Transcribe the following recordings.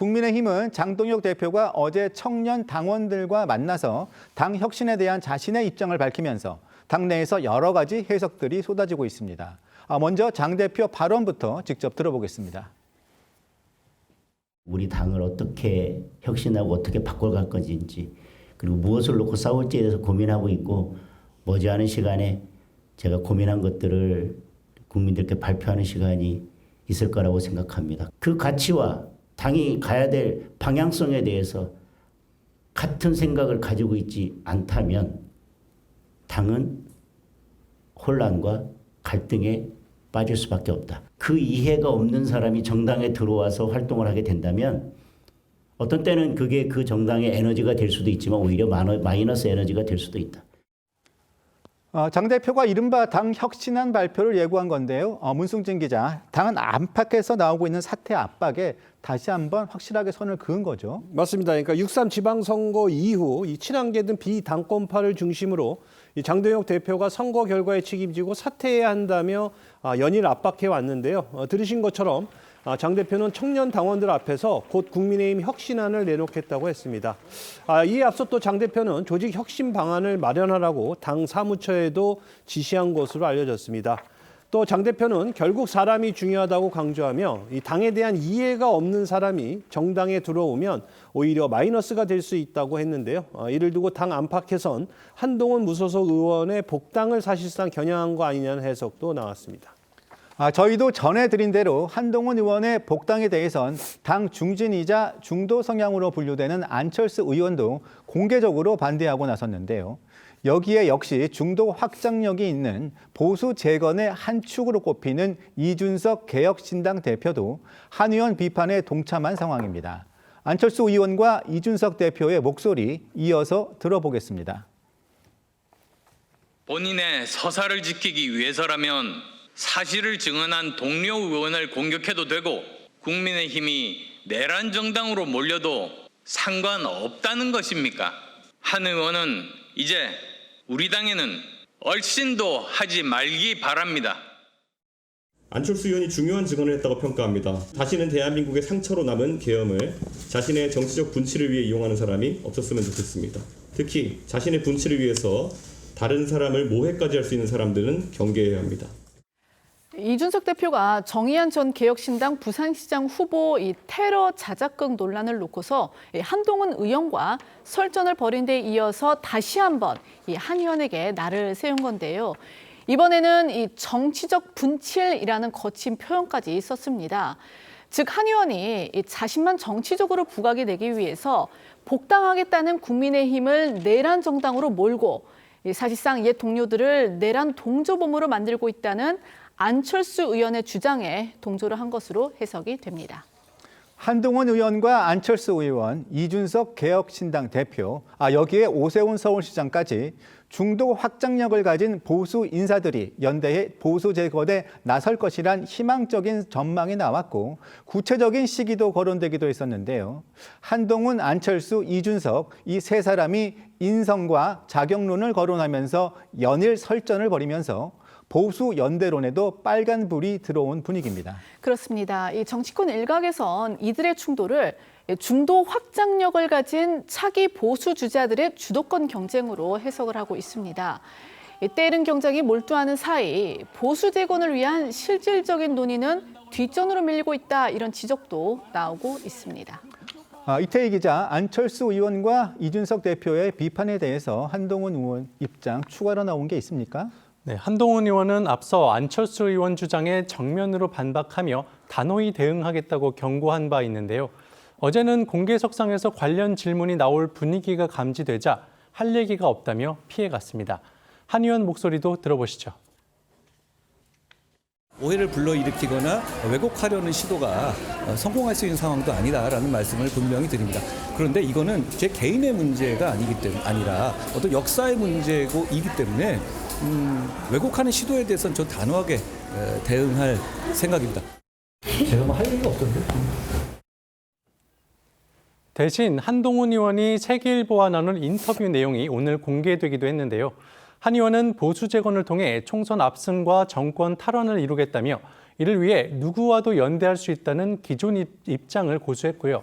국민의힘은 장동혁 대표가 어제 청년 당원들과 만나서 당 혁신에 대한 자신의 입장을 밝히면서 당내에서 여러 가지 해석들이 쏟아지고 있습니다. 먼저 장 대표 발언부터 직접 들어보겠습니다. 우리 당을 어떻게 혁신하고 어떻게 바꿔갈 건지, 그리고 무엇을 놓고 싸울지에 대해서 고민하고 있고, 머지않은 시간에 제가 고민한 것들을 국민들께 발표하는 시간이 있을 거라고 생각합니다. 그 가치와 당이 가야 될 방향성에 대해서 같은 생각을 가지고 있지 않다면 당은 혼란과 갈등에 빠질 수밖에 없다. 그 이해가 없는 사람이 정당에 들어와서 활동을 하게 된다면 어떤 때는 그게 그 정당의 에너지가 될 수도 있지만 오히려 마이너스 에너지가 될 수도 있다. 장 대표가 이른바 당 혁신안 발표를 예고한 건데요. 문승진 기자, 당은 안팎에서 나오고 있는 사퇴 압박에 다시 한번 확실하게 선을 그은 거죠. 맞습니다. 그러니까 6.3 지방선거 이후 이 친한계 등 비당권파를 중심으로 이 장동혁 대표가 선거 결과에 책임지고 사퇴해야 한다며 연일 압박해 왔는데요. 들으신 것처럼 장 대표는 청년 당원들 앞에서 곧 국민의힘 혁신안을 내놓겠다고 했습니다. 이에 앞서 또 장 대표는 조직 혁신 방안을 마련하라고 당 사무처에도 지시한 것으로 알려졌습니다. 또 장 대표는 결국 사람이 중요하다고 강조하며 이 당에 대한 이해가 없는 사람이 정당에 들어오면 오히려 마이너스가 될 수 있다고 했는데요. 이를 두고 당 안팎에선 한동훈 무소속 의원의 복당을 사실상 겨냥한 거 아니냐는 해석도 나왔습니다. 저희도 전해드린 대로 한동훈 의원의 복당에 대해선 당 중진이자 중도 성향으로 분류되는 안철수 의원도 공개적으로 반대하고 나섰는데요. 여기에 역시 중도 확장력이 있는 보수 재건의 한 축으로 꼽히는 이준석 개혁신당 대표도 한 의원 비판에 동참한 상황입니다. 안철수 의원과 이준석 대표의 목소리 이어서 들어보겠습니다. 본인의 서사를 지키기 위해서라면 사실을 증언한 동료 의원을 공격해도 되고 국민의힘이 내란 정당으로 몰려도 상관없다는 것입니까? 한 의원은 이제 우리 당에는 얼씬도 하지 말기 바랍니다. 안철수 의원이 중요한 증언을 했다고 평가합니다. 다시는 대한민국의 상처로 남은 계엄을 자신의 정치적 분치를 위해 이용하는 사람이 없었으면 좋겠습니다. 특히 자신의 분치를 위해서 다른 사람을 모해까지 할 수 있는 사람들은 경계해야 합니다. 이준석 대표가 정의안 전 개혁신당 부산시장 후보 이 테러 자작극 논란을 놓고서 한동훈 의원과 설전을 벌인 데 이어서 다시 한번 이 한 의원에게 날을 세운 건데요. 이번에는 이 정치적 분칠이라는 거친 표현까지 썼습니다. 즉 한 의원이 자신만 정치적으로 부각이 되기 위해서 복당하겠다는 국민의힘을 내란 정당으로 몰고 사실상 옛 동료들을 내란 동조범으로 만들고 있다는 안철수 의원의 주장에 동조를 한 것으로 해석이 됩니다. 한동훈 의원과 안철수 의원, 이준석 개혁신당 대표, 여기에 오세훈 서울시장까지 중도 확장력을 가진 보수 인사들이 연대해 보수 재건에 나설 것이란 희망적인 전망이 나왔고 구체적인 시기도 거론되기도 했었는데요. 한동훈, 안철수, 이준석 이 세 사람이 인성과 자격론을 거론하면서 연일 설전을 벌이면서 보수 연대론에도 빨간불이 들어온 분위기입니다. 그렇습니다. 이 정치권 일각에선 이들의 충돌을 중도 확장력을 가진 차기 보수 주자들의 주도권 경쟁으로 해석을 하고 있습니다. 때이른 경쟁이 몰두하는 사이 보수 재건을 위한 실질적인 논의는 뒷전으로 밀리고 있다, 이런 지적도 나오고 있습니다. 이태희 기자, 안철수 의원과 이준석 대표의 비판에 대해서 한동훈 의원 입장 추가로 나온 게 있습니까? 네, 한동훈 의원은 앞서 안철수 의원 주장에 정면으로 반박하며 단호히 대응하겠다고 경고한 바 있는데요. 어제는 공개석상에서 관련 질문이 나올 분위기가 감지되자 할 얘기가 없다며 피해갔습니다. 한 의원 목소리도 들어보시죠. 오해를 불러일으키거나 왜곡하려는 시도가 성공할 수 있는 상황도 아니다라는 말씀을 분명히 드립니다. 그런데 이거는 제 개인의 문제가 아니라 어떤 역사의 문제이기 때문에 왜곡하는 시도에 대해서는 저 단호하게 대응할 생각입니다. 제가 뭐 할 얘기가 없던데. 대신 한동훈 의원이 세계일보와 나눈 인터뷰 내용이 오늘 공개되기도 했는데요. 한 의원은 보수 재건을 통해 총선 압승과 정권 탈환을 이루겠다며 이를 위해 누구와도 연대할 수 있다는 기존 입장을 고수했고요.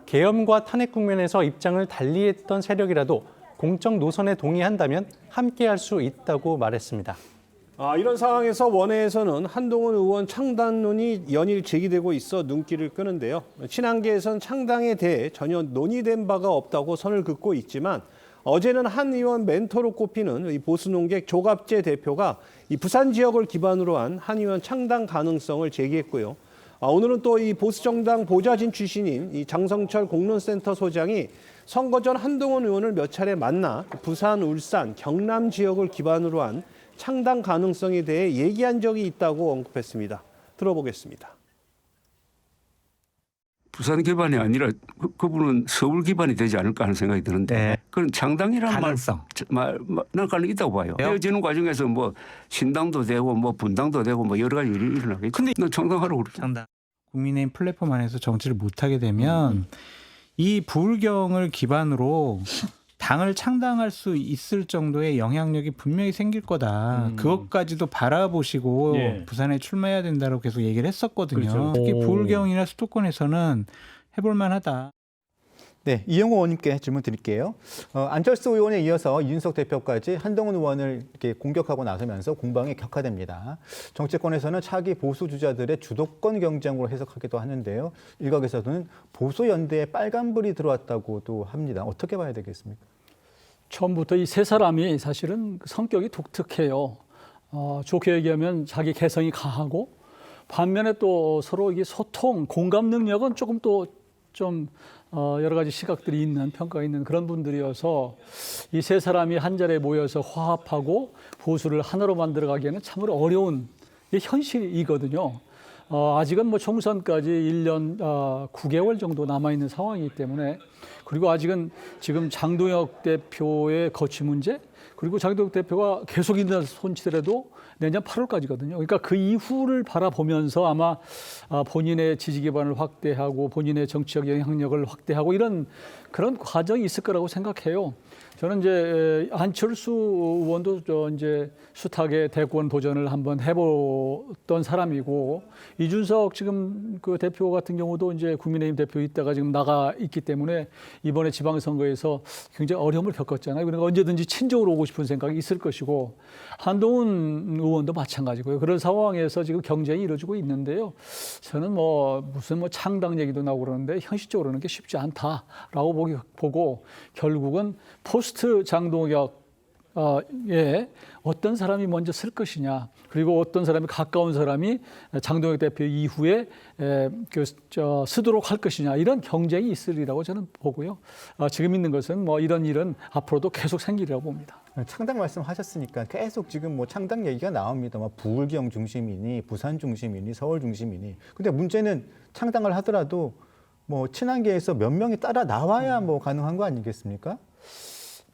계엄과 탄핵 국면에서 입장을 달리했던 세력이라도 공적 노선에 동의한다면 함께할 수 있다고 말했습니다. 이런 상황에서 원외에서는 한동훈 의원 창당론이 연일 제기되고 있어 눈길을 끄는데요. 친한계에선 창당에 대해 전혀 논의된 바가 없다고 선을 긋고 있지만 어제는 한 의원 멘토로 꼽히는 이 보수 농객 조갑재 대표가 이 부산 지역을 기반으로 한 한 의원 창당 가능성을 제기했고요. 오늘은 또 이 보수 정당 보좌진 출신인 이 장성철 공론센터 소장이 선거 전 한동훈 의원을 몇 차례 만나 부산, 울산, 경남 지역을 기반으로 한 창당 가능성에 대해 얘기한 적이 있다고 언급했습니다. 들어보겠습니다. 부산 기반이 아니라 그분은 서울 기반이 되지 않을까 하는 생각이 드는데 네. 그런 창당이라는 가능성. 난 가능 있다고 봐요. 헤어지는 과정에서 뭐 신당도 되고 뭐 분당도 되고 뭐 여러 가지 일이 일어나겠죠. 근데 난 창당하라고 그러죠. 창당. 국민의힘 플랫폼 안에서 정치를 못하게 되면 이 부울경을 기반으로 당을 창당할 수 있을 정도의 영향력이 분명히 생길 거다. 그것까지도 바라보시고 부산에 출마해야 된다고 계속 얘기를 했었거든요. 그렇죠. 특히 부울경이나 수도권에서는 해볼 만하다. 네, 이영호 의원님께 질문 드릴게요. 안철수 의원에 이어서 이준석 대표까지 한동훈 의원을 이렇게 공격하고 나서면서 공방이 격화됩니다. 정치권에서는 차기 보수 주자들의 주도권 경쟁으로 해석하기도 하는데요. 일각에서는 보수 연대에 빨간불이 들어왔다고도 합니다. 어떻게 봐야 되겠습니까? 처음부터 이 세 사람이 사실은 성격이 독특해요. 좋게 얘기하면 자기 개성이 강하고 반면에 또 서로 이게 소통, 공감 능력은 조금 또 좀 여러 가지 시각들이 있는 평가가 있는 그런 분들이어서 이 세 사람이 한 자리에 모여서 화합하고 보수를 하나로 만들어가기에는 참으로 어려운 게 현실이거든요. 아직은 뭐 총선까지 1년 9개월 정도 남아있는 상황이기 때문에 그리고 아직은 지금 장동혁 대표의 거취 문제 그리고 장동혁 대표가 계속 있는 손치더라도 내년 8월까지거든요. 그러니까 그 이후를 바라보면서 아마 본인의 지지 기반을 확대하고 본인의 정치적 영향력을 확대하고 이런 그런 과정이 있을 거라고 생각해요. 저는 이제 안철수 의원도 이제 숱하게 대권 도전을 한번 해봤던 사람이고 이준석 지금 그 대표 같은 경우도 이제 국민의힘 대표 있다가 지금 나가 있기 때문에 이번에 지방선거에서 굉장히 어려움을 겪었잖아요. 그러니까 언제든지 친정으로 오고 싶은 생각이 있을 것이고 한동훈 의원도 마찬가지고요. 그런 상황에서 지금 경쟁이 이루어지고 있는데요. 저는 무슨 창당 얘기도 나오고 그러는데 현실적으로는 게 쉽지 않다라고 보고 결국은 포스트 장동혁 어떤 사람이 먼저 쓸 것이냐 그리고 어떤 사람이 가까운 사람이 장동혁 대표 이후에 쓰도록 할 것이냐 이런 경쟁이 있으리라고 저는 보고요. 지금 있는 것은 이런 일은 앞으로도 계속 생기리라고 봅니다. 창당 말씀하셨으니까 계속 지금 창당 얘기가 나옵니다. 부울경 중심이니 부산 중심이니 서울 중심이니. 근데 문제는 창당을 하더라도 친한계에서 몇 명이 따라 나와야 가능한 거 아니겠습니까?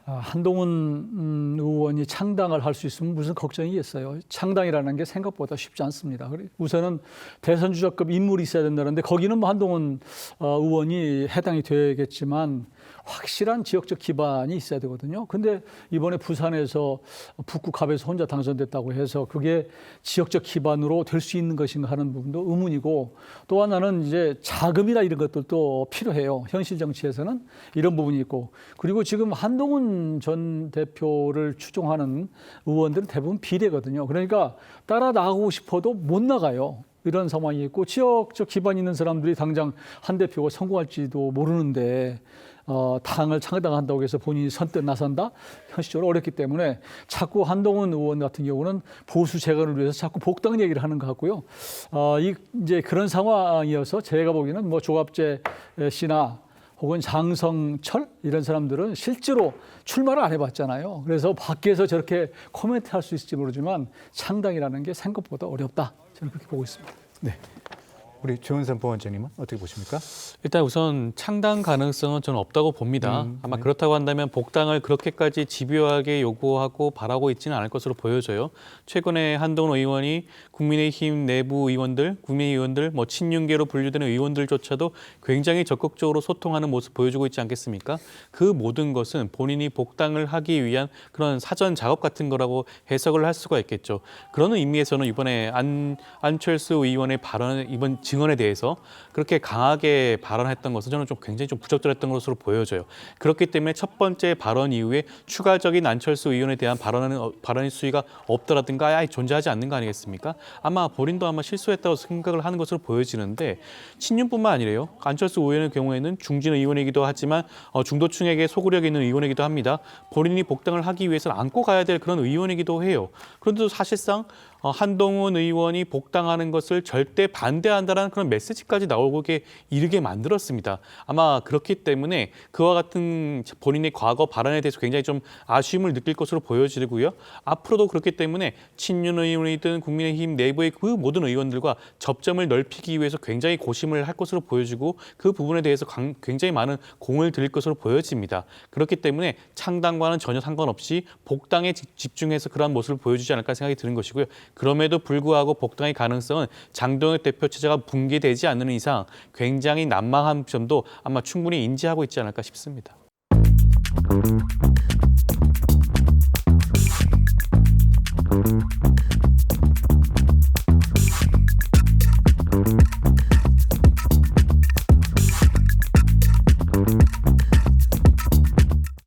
한동훈 의원이 창당을 할 수 있으면 무슨 걱정이 있어요. 창당이라는 게 생각보다 쉽지 않습니다. 우선은 대선 주자급 인물이 있어야 된다는데 거기는 한동훈 의원이 해당이 되겠지만 확실한 지역적 기반이 있어야 되거든요. 근데 이번에 부산에서 북구갑에서 혼자 당선됐다고 해서 그게 지역적 기반으로 될 수 있는 것인가 하는 부분도 의문이고 또 하나는 이제 자금이나 이런 것들도 필요해요. 현실 정치에서는 이런 부분이 있고 그리고 지금 한동훈 전 대표를 추종하는 의원들은 대부분 비례거든요. 그러니까 따라 나가고 싶어도 못 나가요. 이런 상황이 있고 지역적 기반 있는 사람들이 당장 한 대표가 성공할지도 모르는데 당을 창당한다고 해서 본인이 선뜻 나선다? 현실적으로 어렵기 때문에 자꾸 한동훈 의원 같은 경우는 보수 재건을 위해서 자꾸 복당 얘기를 하는 것 같고요. 이제 그런 상황이어서 제가 보기에는 조갑재 씨나 혹은 장성철 이런 사람들은 실제로 출마를 안 해봤잖아요. 그래서 밖에서 저렇게 코멘트할 수 있을지 모르지만 창당이라는 게 생각보다 어렵다. 저는 그렇게 보고 있습니다. 네. 우리 조은선 부원장님은 어떻게 보십니까? 일단 우선 창당 가능성은 저는 없다고 봅니다. 아마 네. 그렇다고 한다면 복당을 그렇게까지 집요하게 요구하고 바라고 있지는 않을 것으로 보여져요. 최근에 한동훈 의원이 국민의힘 내부 의원들, 국민의원들, 친윤계로 분류되는 의원들조차도 굉장히 적극적으로 소통하는 모습 보여주고 있지 않겠습니까? 그 모든 것은 본인이 복당을 하기 위한 그런 사전 작업 같은 거라고 해석을 할 수가 있겠죠. 그런 의미에서는 이번에 안철수 의원의 발언은 이번 증언에 대해서 그렇게 강하게 발언했던 것은 저는 좀 굉장히 좀 부적절했던 것으로 보여져요. 그렇기 때문에 첫 번째 발언 이후에 추가적인 안철수 의원에 대한 발언의 수위가 없더라든가 아예 존재하지 않는 거 아니겠습니까? 아마 본인도 아마 실수했다고 생각을 하는 것으로 보여지는데 친윤뿐만 아니래요. 안철수 의원의 경우에는 중진 의원이기도 하지만 중도층에게 소구력 있는 의원이기도 합니다. 본인이 복당을 하기 위해서는 안고 가야 될 그런 의원이기도 해요. 그런데도 사실상 한동훈 의원이 복당하는 것을 절대 반대한다는 그런 메시지까지 나오게 이르게 만들었습니다. 아마 그렇기 때문에 그와 같은 본인의 과거 발언에 대해서 굉장히 좀 아쉬움을 느낄 것으로 보여지고요. 앞으로도 그렇기 때문에 친윤 의원이든 국민의힘 내부의 그 모든 의원들과 접점을 넓히기 위해서 굉장히 고심을 할 것으로 보여지고 그 부분에 대해서 굉장히 많은 공을 들일 것으로 보여집니다. 그렇기 때문에 창당과는 전혀 상관없이 복당에 집중해서 그러한 모습을 보여주지 않을까 생각이 드는 것이고요. 그럼에도 불구하고 복당의 가능성은 장동혁 대표 체제가 붕괴되지 않는 이상 굉장히 난망한 점도 아마 충분히 인지하고 있지 않을까 싶습니다.